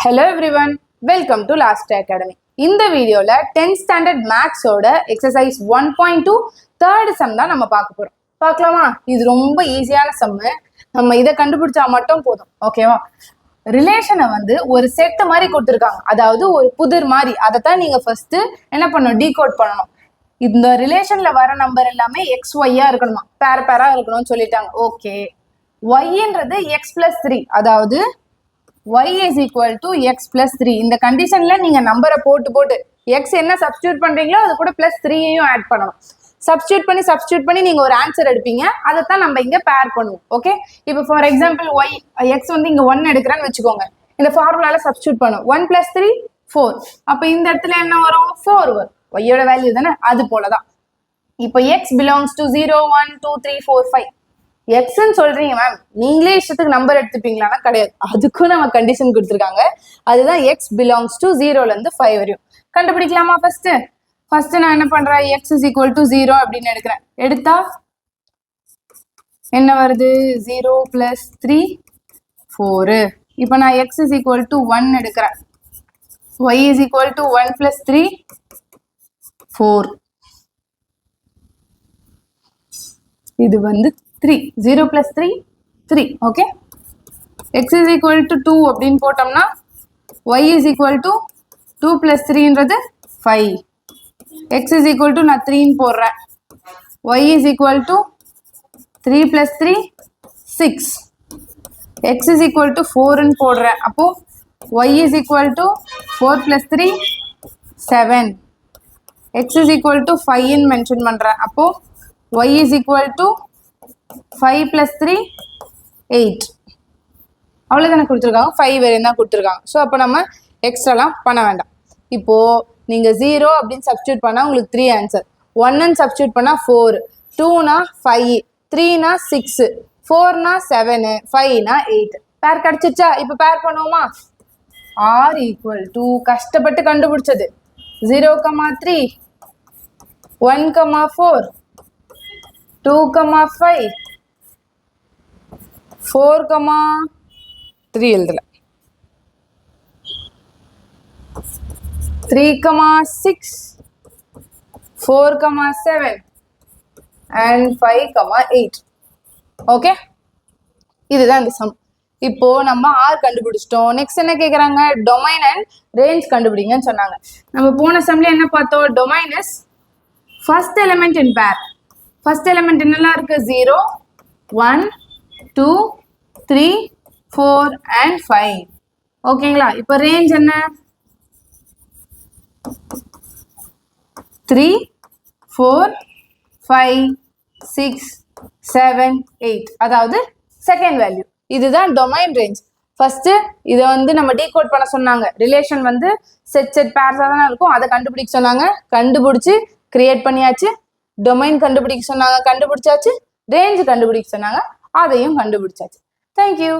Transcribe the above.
Hello everyone, welcome to Last Academy. இந்த வீடியோல 10th standard maths ஓட exercise 1.2 third sum தான் நம்ம பார்க்க போறோம். பார்க்கலாமா? இது ரொம்ப ஈஸியான சம். நம்ம இதை கண்டுபிடிச்சா மட்டும் போதும். ஓகேவா? ரிலேஷனை வந்து ஒரு செட் மாதிரி கொடுத்துருக்காங்க, அதாவது ஒரு புதிர் மாதிரி. அதை தான் நீங்க ஃபர்ஸ்ட் என்ன பண்ணணும், டீகோட் பண்ணணும். இந்த ரிலேஷன்ல வர நம்பர் எல்லாமே எக்ஸ் ஒய்யா இருக்கணுமா, பேரா இருக்கணும்னு சொல்லிட்டாங்க. ஓகே, ஒய்ன்றது எக்ஸ் பிளஸ் 3, அதாவது y is equal to x plus 3. இந்த கண்டிஷன்ல நீங்க நம்பரை போட்டு x என்ன சப்ஸ்டியூட் பண்றீங்களோ அது கூட பிளஸ் 3யையும் ஆட் பண்ணணும். சப்ஸ்டியூட் பண்ணி நீங்க ஒரு ஆன்சர் எடுப்பீங்க, அதை தான் நம்ம இங்க பேர் பண்ணுவோம். ஓகே, இப்போ ஃபார் எக்ஸாம்பிள் x வந்து இங்க 1 எடுக்கிறேன்னு வச்சுக்கோங்க. இந்த ஃபார்முலால சப்ஸ்டியூட் பண்ணும். 1 plus 3 4. அப்ப இந்த இடத்துல என்ன வரும், 4 வரும். y யோட வேல்யூ தானே, அது போலதான். இப்போ x belongs to 0 1 2 3 4 5. எக்ஸ்ன்னு சொல்றீங்க மேம், நீங்களே இஷ்டத்துக்கு நம்பர் எடுத்துப்பீங்களான்னா கிடையாது, அதுக்கும் நம்ம கண்டிஷன் கொடுத்துருக்காங்க. அதுதான் எக்ஸ் பிலாங்ஸ் டு 0ல இருந்து 5 வரையும். கண்டுபிடிக்கலாமா? ஃபர்ஸ்ட் நான் என்ன பண்றேன், எக்ஸ் இஸ் ஈக்குவல் டு 0 அப்படின்னு எடுக்கிறேன். எடுத்தா என்ன வருது, 0 பிளஸ் 3 4. இப்போ நான் எக்ஸ் இஸ் ஈக்குவல் டு 1 எடுக்கிறேன். Y is equal to 1 plus 3 4. இது வந்து 3. 0 plus 3 3. Okay, x is equal to 2 அப்படின்னு போட்டோம்னா y is equal to 2 plus 3ன்றது 5. x is equal to நான் 3 போடுறேன். y is equal to 3 plus 3 6. x is equal to 4 போடுறேன். அப்போ y is equal to 4 plus 3 7. x is equal to 5 mention பண்றேன். அப்போ y is equal to 5 plus 3 8. அவ்வளோதானே கொடுத்துருக்காங்க, 5 வரையும் தான் கொடுத்துருக்காங்க. ஸோ அப்போ நம்ம எக்ஸ்ட்ராலாம் பண்ண வேண்டாம். இப்போ நீங்கள் 0 அப்படின்னு சப்ஸ்டியூட் பண்ணால் உங்களுக்கு 3 ஆன்சர். 1ன்னு சப்ஸ்டியூட் பண்ணால் 4, 2னா 5, 3னா 6, 4னா 7, 5னா 8. பேர் கிடச்சிருச்சா? இப்போ பேர் பண்ணுவோமா? ஆர் ஈக்குவல் டு கஷ்டப்பட்டு கண்டுபிடிச்சது 0,3 1,4 2,5 4,3 எழுதல 3,6 4,7 and 5,8. ஓகே, இதுதான் இந்த சம். இப்போ நம்ம ஆர் கண்டுபிடிச்சிட்டோம். நெக்ஸ்ட் என்ன கேக்குறாங்க, டொமைன் அண்ட் ரேஞ்ச் கண்டுபிடிங்கன்னு சொன்னாங்க. நம்ம போன சம்ல என்ன பார்த்தோம், டொமைன் இஸ் ஃபர்ஸ்ட் எலிமெண்ட் இன் பேர். ஃபர்ஸ்ட் எலிமெண்ட் என்னெல்லாம் இருக்கு, 0 1 2 3 4 and 5. ஓகேங்களா? இப்போ ரேஞ்ச் என்ன, 3 4 5 6 7 8, அதாவது செகண்ட் வேல்யூ. இதுதான் டொமைன் ரேஞ்ச். ஃபர்ஸ்ட் இதை வந்து நம்ம டீகோட் பண்ண சொன்னாங்க. ரிலேஷன் வந்து செட் பேர்ஸா தானே இருக்கும், அதை கண்டுபிடிக்க சொன்னாங்க. கண்டுபிடிச்சு கிரியேட் பண்ணியாச்சு. டொமைன் கண்டுபிடிக்க சொன்னாங்க, கண்டுபிடிச்சாச்சு. ரேஞ்ச் கண்டுபிடிக்க சொன்னாங்க, அதையும் கண்டுபிடிச்சாச்சு. தேங்க்யூ.